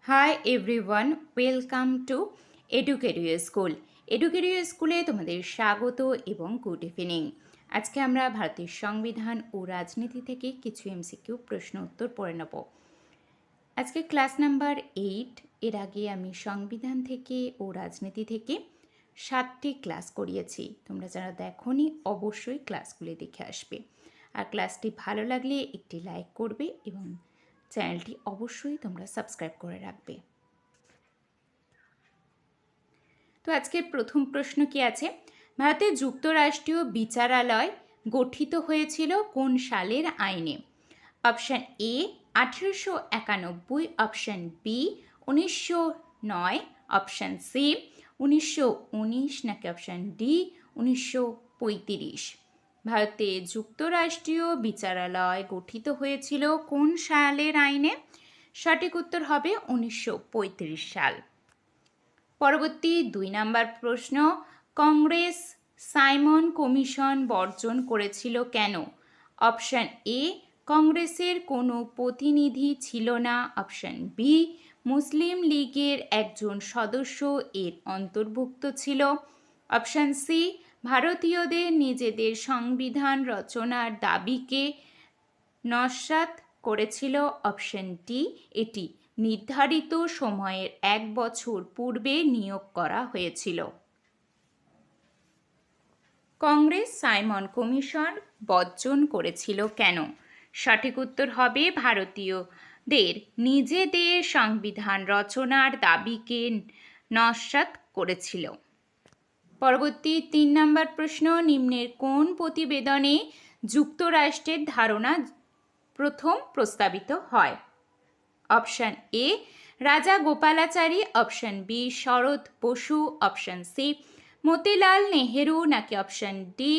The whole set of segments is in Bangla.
High everyone, welcome to Educario school. Educario স্কুলে তোমাদের স্বাগত এবং গুড ইভিনিং। আজকে আমরা ভারতের সংবিধান ও রাজনীতি থেকে কিছু এমসিকিউ প্রশ্ন উত্তর পড়ে নেব। আজকে ক্লাস নাম্বার 8। এর আগে আমি সংবিধান থেকে ও রাজনীতি থেকে 7টি ক্লাস করিয়েছি। তোমরা যারা দেখোনি অবশ্যই ক্লাসগুলি দেখে আসবে। আর ক্লাসটি ভালো লাগলে একটি লাইক করবে এবং চ্যানেলটি অবশ্যই তোমরা সাবস্ক্রাইব করে রাখবে। তো আজকের প্রথম প্রশ্ন কি আছে? ভারতের যুক্তরাষ্ট্রীয় বিচারালয় গঠিত হয়েছিল কোন সালের আইনে? Option A 1891, option B 1909, option C 1919 নাকি অপশান ডি 1935? ভারতে যুক্তরাষ্ট্রীয় বিচারালয় গঠিত হয়েছিল কোন সালের আইনে? সঠিক উত্তর হবে 1935 সাল। পরবর্তী 2 নম্বর প্রশ্ন, কংগ্রেস সাইমন কমিশন বর্জন করেছিল কেন? অপশান এ কংগ্রেসের কোনো প্রতিনিধি ছিল না, অপশান বি মুসলিম লীগের একজন সদস্য এর অন্তর্ভুক্ত ছিল, অপশান সি ভারতীয়দের নিজেদের সংবিধান রচনার দাবিকে নস্যাৎ করেছিল, অপশান ডি এটি নির্ধারিত সময়ের 1 বছর পূর্বে নিয়োগ করা হয়েছিল। কংগ্রেস সাইমন কমিশন বর্জন করেছিল কেন? সঠিক উত্তর হবে ভারতীয়দের নিজেদের সংবিধান রচনার দাবিকে নস্যাৎ করেছিল। পরবর্তী 3 নম্বর প্রশ্ন, নিম্নের কোন প্রতিবেদনে যুক্তরাষ্ট্রের ধারণা প্রথম প্রস্তাবিত হয়? অপশান এ রাজা গোপালাচারী, অপশান বি শরৎ বসু, অপশান সি মতিলাল নেহেরু নাকি অপশান ডি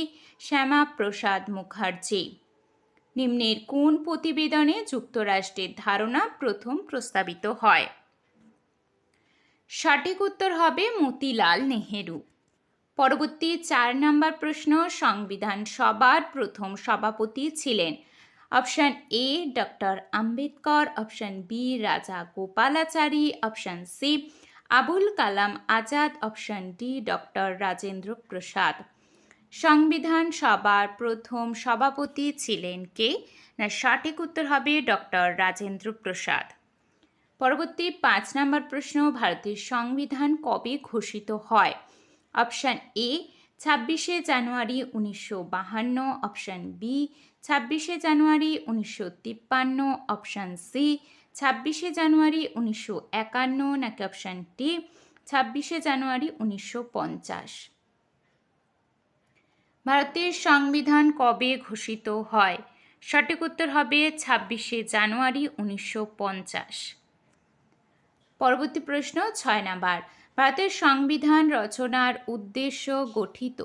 শ্যামাপ্রসাদ মুখার্জি? নিম্নের কোন প্রতিবেদনে যুক্তরাষ্ট্রের ধারণা প্রথম প্রস্তাবিত হয়? সঠিক উত্তর হবে মতিলাল নেহেরু। পরবর্তী 4 নম্বর প্রশ্ন, সংবিধান সভার প্রথম সভাপতি ছিলেন? Option A doctor Ambedkar, option B Raja Gopalachari, option C Abul Kalam Azad, option D doctor Rajendra Prasad? সংবিধান সভার প্রথম সভাপতি ছিলেন কে? না, সঠিক উত্তর হবে ডক্টর রাজেন্দ্র প্রসাদ। পরবর্তী 5 নম্বর প্রশ্ন, ভারতের সংবিধান কবে ঘোষিত হয়? অপশান এ 26শে জানুয়ারি 1952, অপশান বি 26শে জানুয়ারি 1953, অপশান সি 26শে জানুয়ারি 1951 নাকি অপশান ডি 26শে জানুয়ারি 1950? ভারতের সংবিধান কবে ঘোষিত হয়? সঠিক উত্তর হবে 26শে জানুয়ারি 1950। পরবর্তী প্রশ্ন 6 নাম্বার, ভারতের সংবিধান রচনার উদ্দেশ্য গঠিত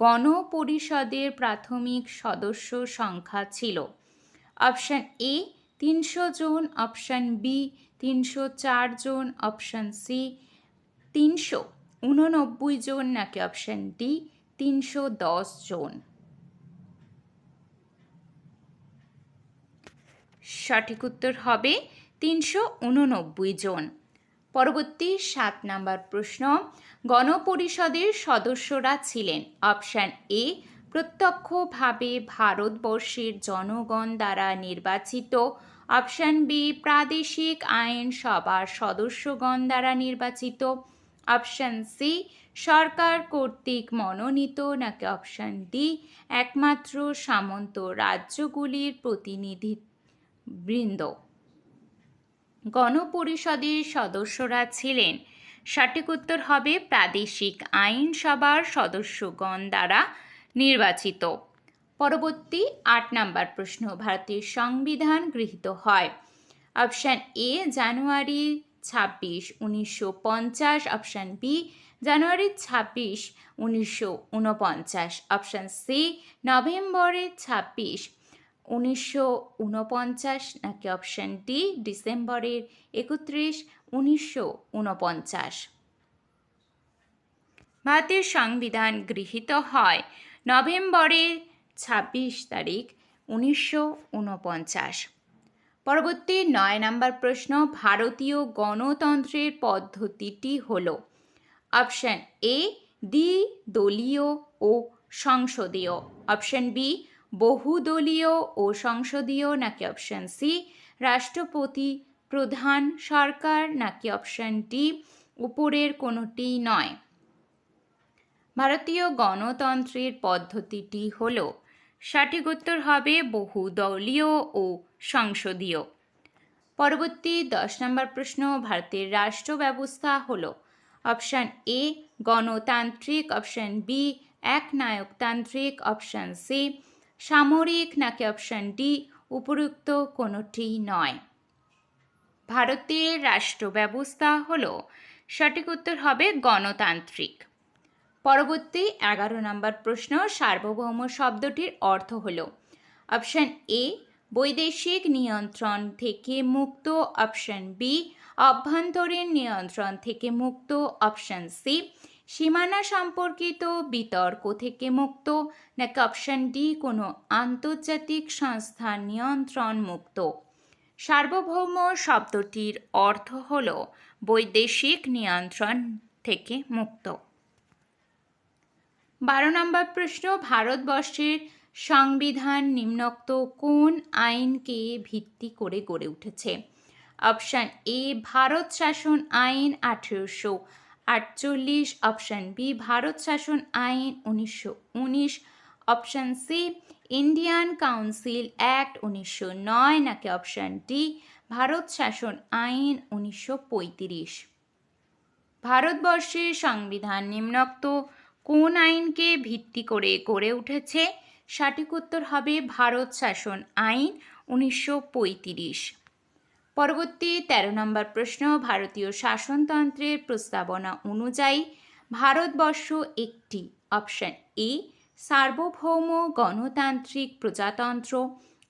গণপরিষদের প্রাথমিক সদস্য সংখ্যা ছিল? অপশান এ 300 জন, অপশান বি 304 জন, অপশান সি 389 জন নাকি অপশান ডি 310 জন? সঠিক উত্তর হবে 389 জন। পরবর্তী 7 নম্বর প্রশ্ন, গণপরিষদের সদস্যরা ছিলেন? অপশান এ প্রত্যক্ষভাবে ভারতবর্ষের জনগণ দ্বারা নির্বাচিত, অপশান বি প্রাদেশিক আইন সভার সদস্যগণ দ্বারা নির্বাচিত, অপশান সি সরকার কর্তৃক মনোনীত নাকি অপশান ডি একমাত্র সামন্ত রাজ্যগুলির প্রতিনিধিবৃন্দ? গণপরিষদের সদস্যরা ছিলেন? সঠিক উত্তর হবে প্রাদেশিক আইনসভার সদস্যগণ দ্বারা নির্বাচিত। পরবর্তী 8 নম্বর প্রশ্ন, ভারতের সংবিধান গৃহীত হয়? Option A January 26, 1950, option B January 26, 1949, option C নভেম্বরের 26, 1949 নাকি অপশান ডি ডিসেম্বরের 31, 1949? ভারতের সংবিধান গৃহীত হয় নভেম্বরের 26 তারিখ 1949। পরবর্তী 9 নম্বর প্রশ্ন, ভারতীয় গণতন্ত্রের পদ্ধতিটি হল অপশন এ দ্বিদলীয় ও সংসদীয়, অপশন বি বহুদলীয় ও সংসদীয়, নাকি অপশন সি রাষ্ট্রপতি প্রধান সরকার, নাকি অপশন ডি উপরের কোনোটি নয়। ভারতীয় গণতন্ত্রের পদ্ধতিটি হল, সঠিক উত্তর হবে বহুদলীয় ও সংসদীয়। পরবর্তী 10 নম্বর প্রশ্ন, ভারতের রাষ্ট্র ব্যবস্থা হল অপশান এ গণতান্ত্রিক, অপশান বি একনায়কতান্ত্রিক, অপশান সি সামরিক, নাকি অপশান ডি উপরোক্ত কোনোটি নয়। ভারতের রাষ্ট্র ব্যবস্থা হল, সঠিক উত্তর হবে গণতান্ত্রিক। পরবর্তী 11 নম্বর প্রশ্ন, সার্বভৌম শব্দটির অর্থ হল অপশান এ বৈদেশিক নিয়ন্ত্রণ থেকে মুক্ত, অপশান বি অভ্যন্তরীণ নিয়ন্ত্রণ থেকে মুক্ত, অপশান সি সীমানা সম্পর্কিত বিতর্ক থেকে মুক্ত, নাকি অপশান ডি কোনো আন্তর্জাতিক সংস্থার নিয়ন্ত্রণ মুক্ত। সার্বভৌম শব্দটির অর্থ হল বৈদেশিক নিয়ন্ত্রণ থেকে মুক্ত। 12 নম্বর প্রশ্ন, ভারতবর্ষের সংবিধান নিম্নোক্ত কোন আইনকে ভিত্তি করে গড়ে উঠেছে? অপশান এ ভারত শাসন আইন 1848, অপশান বি ভারত শাসন আইন 1919, option C Indian council act 1909, নাকি অপশান ডি ভারত শাসন আইন 1935। ভারতবর্ষের সংবিধান নিম্নোক্ত কোন আইনকে ভিত্তি করে গড়ে উঠেছে? সঠিক উত্তর হবে ভারত শাসন আইন 1935। পরবর্তী 13 নম্বর প্রশ্ন, ভারতীয় শাসনতন্ত্রের প্রস্তাবনা অনুযায়ী ভারতবর্ষ একটি অপশান এ সার্বভৌম গণতান্ত্রিক প্রজাতন্ত্র,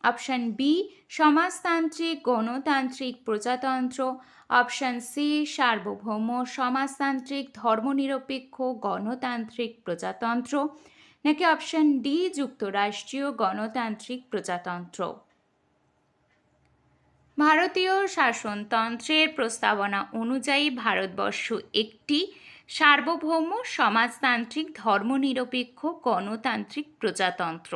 অপশান বি সমাজতান্ত্রিক গণতান্ত্রিক প্রজাতন্ত্র, অপশান সি সার্বভৌম সমাজতান্ত্রিক ধর্মনিরপেক্ষ গণতান্ত্রিক প্রজাতন্ত্র, নাকি অপশান ডি যুক্তরাষ্ট্রীয় গণতান্ত্রিক প্রজাতন্ত্র। ভারতীয় শাসনতন্ত্রের প্রস্তাবনা অনুযায়ী ভারতবর্ষ একটি সার্বভৌম সমাজতান্ত্রিক ধর্মনিরপেক্ষ গণতান্ত্রিক প্রজাতন্ত্র।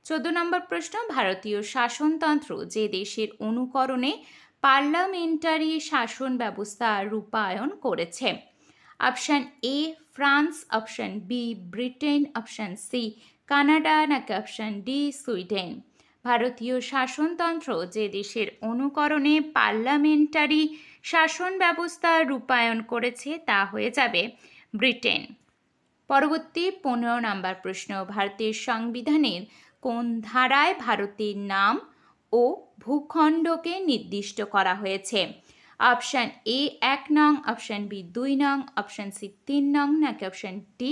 14 নম্বর প্রশ্ন, ভারতীয় শাসনতন্ত্র যে দেশের অনুকরণে পার্লামেন্টারি শাসন ব্যবস্থা রূপায়ণ করেছে? Option A France, option B Britain, option C Canada, নাকি অপশান ডি সুইডেন। ভারতীয় শাসনতন্ত্র যে দেশের অনুকরণে পার্লামেন্টারি শাসন ব্যবস্থা রূপায়ণ করেছে তা হয়ে যাবে ব্রিটেন। পরবর্তী 15 নম্বর প্রশ্ন, ভারতের সংবিধানের কোন ধারায় ভারতের নাম ও ভূখণ্ডকে নির্দিষ্ট করা হয়েছে? অপশান এ 1 নং, অপশান বি 2 নং, অপশান সি 3 নং, নাকি অপশান ডি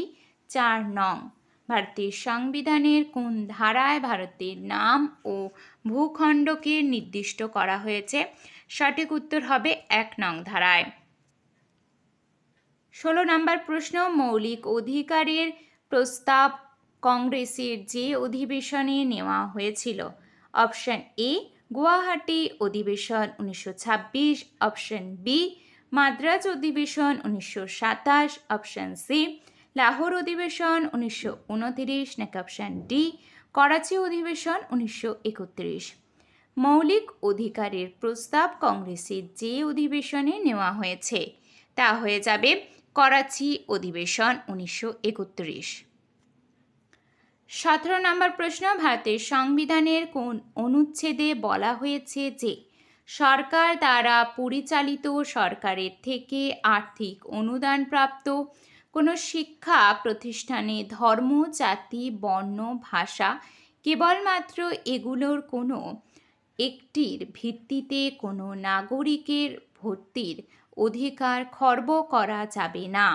4 নং। ভারতের সংবিধানের কোন ধারায় ভারতের নাম ও ভূখণ্ডকে নির্দিষ্ট করা হয়েছে? সঠিক উত্তর হবে 1 নং ধারায়। 16 নম্বর প্রশ্ন, মৌলিক অধিকারের প্রস্তাব কংগ্রেসের যে অধিবেশনে নেওয়া হয়েছিল? অপশান এ গুয়াহাটি অধিবেশন 1926, অপশান বি মাদ্রাজ অধিবেশন 1927, অপশান সি লাহোর অধিবেশন 1929, নাকি অপশান ডি করাচি অধিবেশন 1931। মৌলিক অধিকারের প্রস্তাব কংগ্রেসের যে অধিবেশনে নেওয়া হয়েছে তা হয়ে যাবে করাচি অধিবেশন 1931। 17 নম্বর প্রশ্ন, ভারতের সংবিধানের কোন অনুচ্ছেদে বলা হয়েছে যে সরকার দ্বারা পরিচালিত সরকারের থেকে আর্থিক অনুদান প্রাপ্ত কোনো শিক্ষা প্রতিষ্ঠানে ধর্ম, জাতি, বর্ণ, ভাষা কেবলমাত্র এগুলোর কোনো একটির ভিত্তিতে কোনো নাগরিকের ভর্তির অধিকার খর্ব করা যাবে না?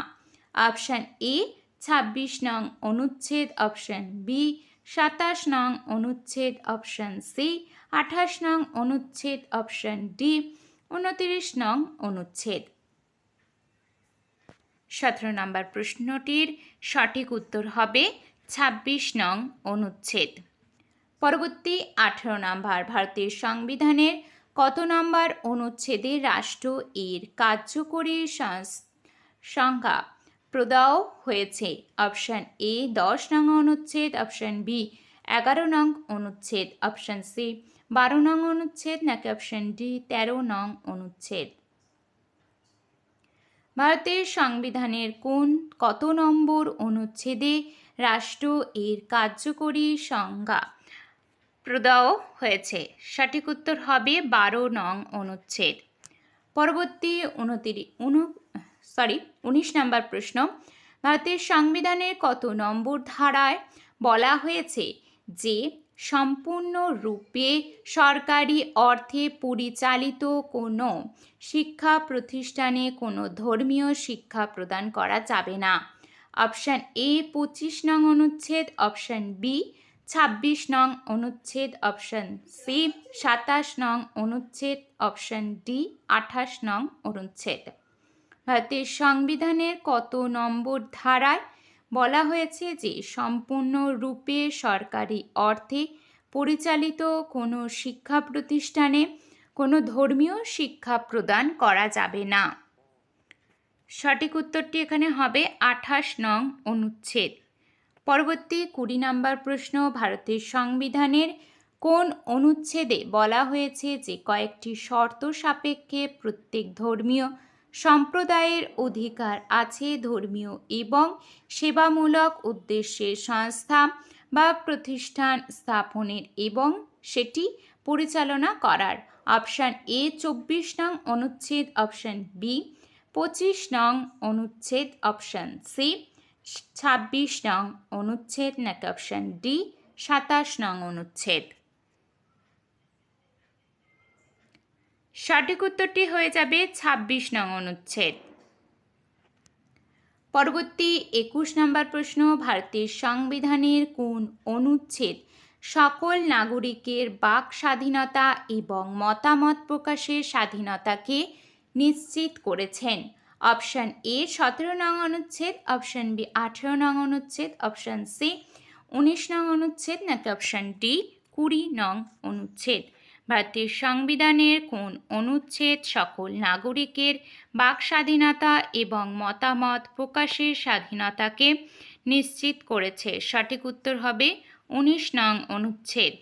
অপশান এ 26 নং অনুচ্ছেদ, অপশান বি 27 নং অনুচ্ছেদ, অপশান সি 28 নং অনুচ্ছেদ, অপশান ডি 29 নং অনুচ্ছেদ। 17 নম্বর প্রশ্নটির সঠিক উত্তর হবে 26 নং অনুচ্ছেদ। পরবর্তী 18 নম্বর, ভারতের সংবিধানের কত নম্বর অনুচ্ছেদে রাষ্ট্র এর কার্যকরী সংজ্ঞা প্রদাও হয়েছে? অপশান এ 10 নং অনুচ্ছেদ, অপশান বি 11 নং অনুচ্ছেদ, অপশান সি 12 নং অনুচ্ছেদ, নাকি অপশান ডি 13 নং অনুচ্ছেদ। ভারতের সংবিধানের কত নম্বর অনুচ্ছেদে রাষ্ট্র এর কার্যকরী সংজ্ঞা প্রদাও হয়েছে? সঠিক উত্তর হবে 12 নং অনুচ্ছেদ। পরবর্তী 19 নম্বর প্রশ্ন, ভারতের সংবিধানের কত নম্বর ধারায় বলা হয়েছে যে সম্পূর্ণরূপে সরকারি অর্থে পরিচালিত কোনো শিক্ষা প্রতিষ্ঠানে কোনো ধর্মীয় শিক্ষা প্রদান করা যাবে না? অপশান এ 25 নং অনুচ্ছেদ, অপশান বি 26 নং অনুচ্ছেদ, অপশান সি 27 নং অনুচ্ছেদ, অপশান ডি 28 নং অনুচ্ছেদ। ভারতের সংবিধানের কত নম্বর ধারায় বলা হয়েছে যে সম্পূর্ণরূপে সরকারি অর্থে পরিচালিত কোনো শিক্ষা প্রতিষ্ঠানে কোনো ধর্মীয় শিক্ষা প্রদান করা যাবে না? সঠিক উত্তরটি এখানে হবে 28 নং অনুচ্ছেদ। পরবর্তী 20 নম্বর প্রশ্ন, ভারতের সংবিধানের কোন অনুচ্ছেদে বলা হয়েছে যে কয়েকটি শর্ত সাপেক্ষে প্রত্যেক ধর্মীয় সম্প্রদায়ের অধিকার আছে ধর্মীয় এবং সেবামূলক উদ্দেশ্যে সংস্থা বা প্রতিষ্ঠান স্থাপনের এবং সেটি পরিচালনা করার? অপশান এ 24 নং অনুচ্ছেদ, অপশান বি 25 নং অনুচ্ছেদ, অপশান সি 26 নং অনুচ্ছেদ, নাকি অপশান ডি 27 নং অনুচ্ছেদ। সঠিক উত্তরটি হয়ে যাবে 26 নং অনুচ্ছেদ। পরবর্তী 21 নম্বর প্রশ্ন, ভারতের সংবিধানের কোন অনুচ্ছেদ সকল নাগরিকের বাক স্বাধীনতা এবং মতামত প্রকাশের স্বাধীনতাকে নিশ্চিত করেছেন? অপশান এ 17 নং অনুচ্ছেদ, অপশান বি 18 নং অনুচ্ছেদ, অপশান সি 19 নং অনুচ্ছেদ, নাকি অপশান ডি 20 নং অনুচ্ছেদ। ভারতের সংবিধানের কোন অনুচ্ছেদ সকল নাগরিকের বাক স্বাধীনতা এবং মতামত প্রকাশের স্বাধীনতাকে নিশ্চিত করেছে? সঠিক উত্তর হবে 19 নং অনুচ্ছেদ।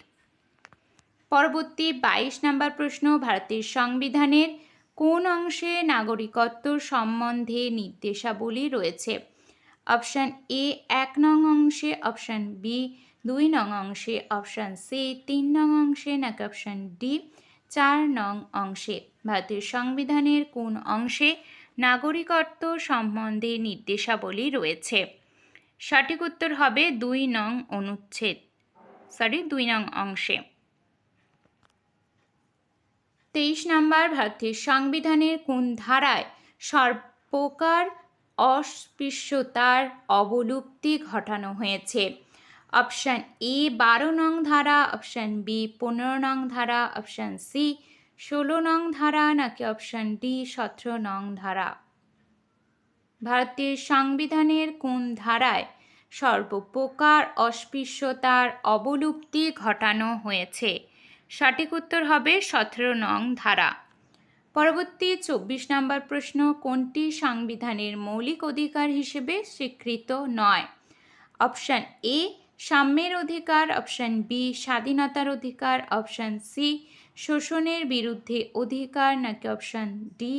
পরবর্তী 22 নম্বর প্রশ্ন, ভারতের সংবিধানের কোন অংশে নাগরিকত্ব সম্বন্ধে নির্দেশাবলী রয়েছে? অপশান এ 1 নং অংশে, অপশান বি 2 নং অংশে, অপশান সি 3 নং অংশে, নাকি অপশান ডি 4 নং অংশে। ভারতের সংবিধানের কোন অংশে নাগরিকত্ব সম্বন্ধে নির্দেশাবলী রয়েছে? সঠিক উত্তর হবে 2 নং অনুচ্ছেদ, 2 নং অংশে। 23 নম্বর, ভারতের সংবিধানের কোন ধারায় সর্বপ্রকার অস্পৃশ্যতার অবলুপ্তি ঘটানো হয়েছে? অপশান এ 12 নং ধারা, অপশান বি 15 নং ধারা, অপশান সি 16 নং ধারা, নাকি অপশান ডি 17 নং ধারা? ভারতের সংবিধানের কোন ধারায় সর্বপ্রকার অস্পৃশ্যতার অবলুপ্তি ঘটানো হয়েছে? সঠিক উত্তর হবে 17 নং ধারা। পরবর্তী 24 নম্বর প্রশ্ন, কোনটি সংবিধানের মৌলিক অধিকার হিসেবে স্বীকৃত নয়? অপশান এ সাম্যের অধিকার, অপশান বি স্বাধীনতার অধিকার, অপশান সি শোষণের বিরুদ্ধে অধিকার, নাকি অপশান ডি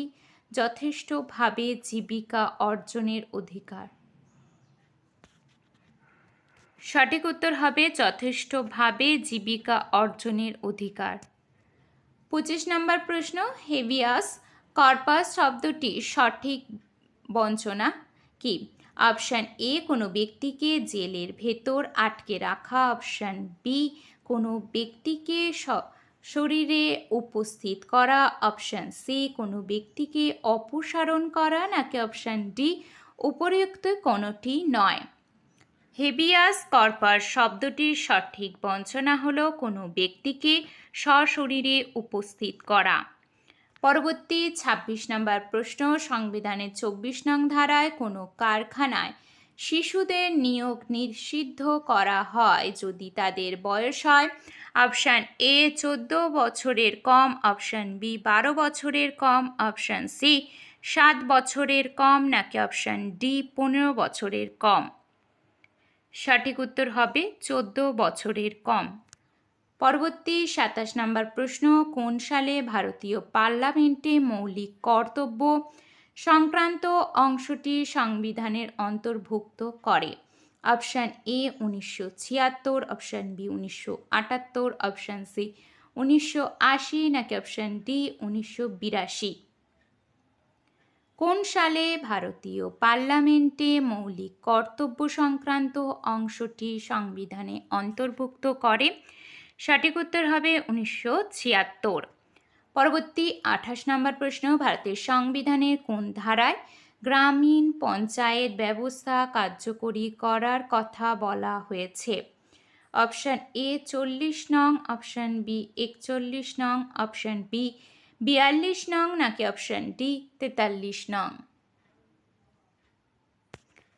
যথেষ্টভাবে জীবিকা অর্জনের অধিকার? সঠিক উত্তর হবে যথেষ্টভাবে জীবিকা অর্জনের অধিকার। 25 নম্বর প্রশ্ন, হেভিয়াস কর্পাস শব্দটির সঠিক বঞ্চনা কি? অপশান এ কোনো ব্যক্তিকে জেলের ভেতর আটকে রাখা, অপশান বি কোনো ব্যক্তিকে শরীরে উপস্থিত করা, অপশান সি কোনো ব্যক্তিকে অপসারণ করা, নাকি অপশান ডি উপরিউক্ত কোনোটি নয়? হেভিয়াস কর্পাস শব্দটির সঠিক বঞ্চনা হলো কোনো ব্যক্তিকে সশরীরে উপস্থিত করা। পরবর্তী 26 নম্বর প্রশ্ন, সংবিধানের 24 নং ধারায় কোনো কারখানায় শিশুদের নিয়োগ নিষিদ্ধ করা হয় যদি তাদের বয়স হয় অপশান এ 14 বছরের কম, অপশান বি 12 বছরের কম, অপশান সি 7 বছরের কম, নাকি অপশান ডি 15 বছরের কম। সঠিক উত্তর হবে 14 বছরের কম। পরবর্তী 27 নম্বর প্রশ্ন, কোন সালে ভারতীয় পার্লামেন্টে মৌলিক কর্তব্য সংক্রান্ত অংশটি সংবিধানের অন্তর্ভুক্ত করে? Option A 1976, option B 1978, option C 1980, নাকি অপশান ডি 1982। কোন সালে ভারতীয় পার্লামেন্টে মৌলিক কর্তব্য সংক্রান্ত অংশটি সংবিধানে অন্তর্ভুক্ত করে? সঠিক উত্তর হবে 1976। পরবর্তী 28 নম্বর প্রশ্ন, ভারতের সংবিধানের কোন ধারায় গ্রামীণ পঞ্চায়েত ব্যবস্থা কার্যকরী করার কথা বলা হয়েছে? অপশান এ 40 নং, অপশান বি 41 নং, অপশান বি 42 নং, নাকি অপশান ডি 43 নং।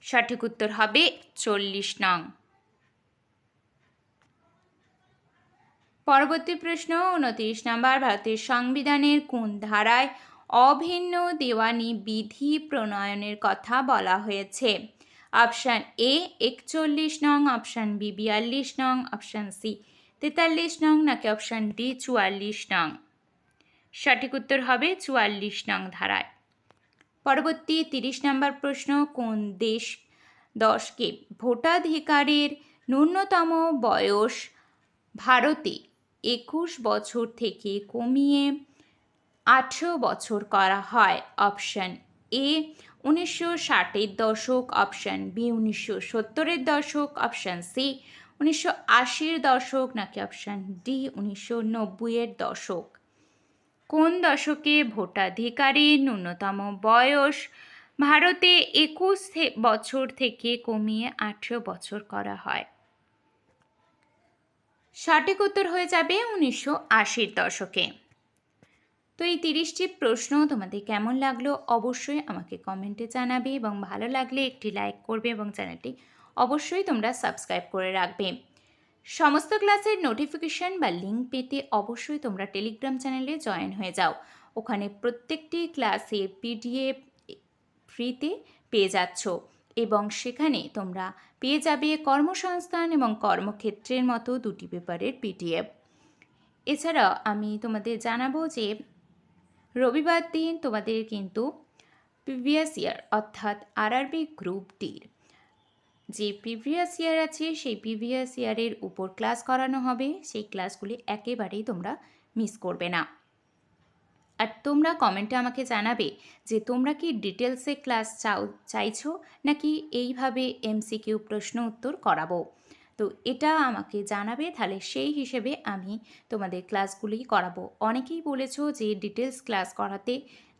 সঠিক উত্তর হবে 40 নং। পরবর্তী প্রশ্ন 29 নম্বর, ভারতের সংবিধানের কোন ধারায় অভিন্ন দেওয়ানি বিধি প্রণয়নের কথা বলা হয়েছে? অপশান এ 41 নং, অপশান বি 42 নং, অপশান সি 43 নং, নাকি অপশান ডি 44 নং। সঠিক উত্তর হবে 44 নং ধারায়। পরবর্তী 30 নম্বর প্রশ্ন, কোন দশকে ভোটাধিকারের ন্যূনতম বয়স ভারতে 21 বছর থেকে কমিয়ে 18 বছর করা হয়? অপশান এ 1960-এর দশক, অপশান বি 1970-এর দশক, অপশান সি 1980-এর দশক, নাকি অপশান ডি 1990-এর দশক। কোন দশকে ভোটাধিকারের ন্যূনতম বয়স ভারতে 21 বছর থেকে কমিয়ে 18 বছর করা হয়? সঠিক উত্তর হয়ে যাবে 1980-এর দশকে। তো এই 30টি প্রশ্ন তোমাদের কেমন লাগলো অবশ্যই আমাকে কমেন্টে জানাবে, এবং ভালো লাগলে একটি লাইক করবে এবং চ্যানেলটি অবশ্যই তোমরা সাবস্ক্রাইব করে রাখবে। সমস্ত ক্লাসের নোটিফিকেশন বা লিঙ্ক পেতে অবশ্যই তোমরা টেলিগ্রাম চ্যানেলে জয়েন হয়ে যাও। ওখানে প্রত্যেকটি ক্লাসের পিডিএফ ফ্রিতে পেয়ে যাচ্ছ, এবং সেখানে তোমরা পেয়ে যাবে কর্মসংস্থান এবং কর্মক্ষেত্রের মতো দুটি পেপারের পিডিএফ। এছাড়াও আমি তোমাদের জানাবো যে রবিবার দিন তোমাদের কিন্তু প্রিভিয়াস ইয়ার অর্থাৎ আরআরবি গ্রুপ ডির যে প্রিভিয়াস ইয়ার আছে সেই প্রিভিয়াস ইয়ারের উপর ক্লাস করানো হবে। সেই ক্লাসগুলি একেবারেই তোমরা মিস করবে না। আর তোমরা কমেন্টে আমাকে জানাবে যে তোমরা কি ডিটেলসে ক্লাস চাইছো, নাকি এইভাবে এমসিকিউ প্রশ্ন উত্তর করাবো। তো এটা আমাকে জানাবে, তাহলে সেই হিসেবে আমি তোমাদের ক্লাসগুলি করাবো। অনেকেই বলেছো যে ডিটেলস ক্লাস করাতে,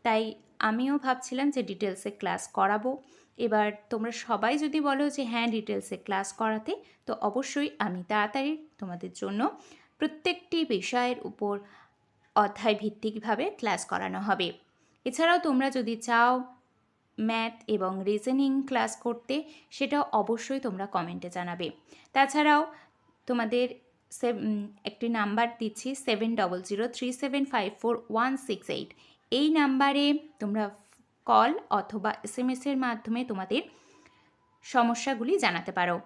তাই আমিও ভাবছিলাম যে ডিটেলসে ক্লাস করাবো। এবার তোমরা সবাই যদি বলো যে হ্যাঁ ডিটেলসে ক্লাস করাতে, তো অবশ্যই আমি তাড়াতাড়ি তোমাদের জন্য প্রত্যেকটি বিষয়ের উপর অধ্যায় ভিত্তিকভাবে ক্লাস করানো হবে। এছাড়াও তোমরা যদি চাও ম্যাথ এবং রিজনিং ক্লাস করতে, সেটাও অবশ্যই তোমরা কমেন্টে জানাবে। তাছাড়াও তোমাদের একটি নাম্বার দিচ্ছি 7003754168, এই নাম্বারে তোমরা কল অথবা SMS-এর মাধ্যমে তোমাদের সমস্যাগুলি জানাতে পারো।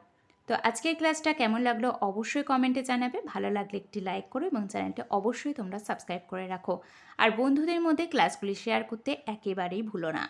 তো আজকের ক্লাসটা কেমন লাগলো অবশ্যই কমেন্টে জানাবে। ভালো লাগলে একটি লাইক করো এবং চ্যানেলটা অবশ্যই তোমরা সাবস্ক্রাইব করে রাখো। আর বন্ধুদের মধ্যে ক্লাসগুলি শেয়ার করতে একেবারেই ভুলো না।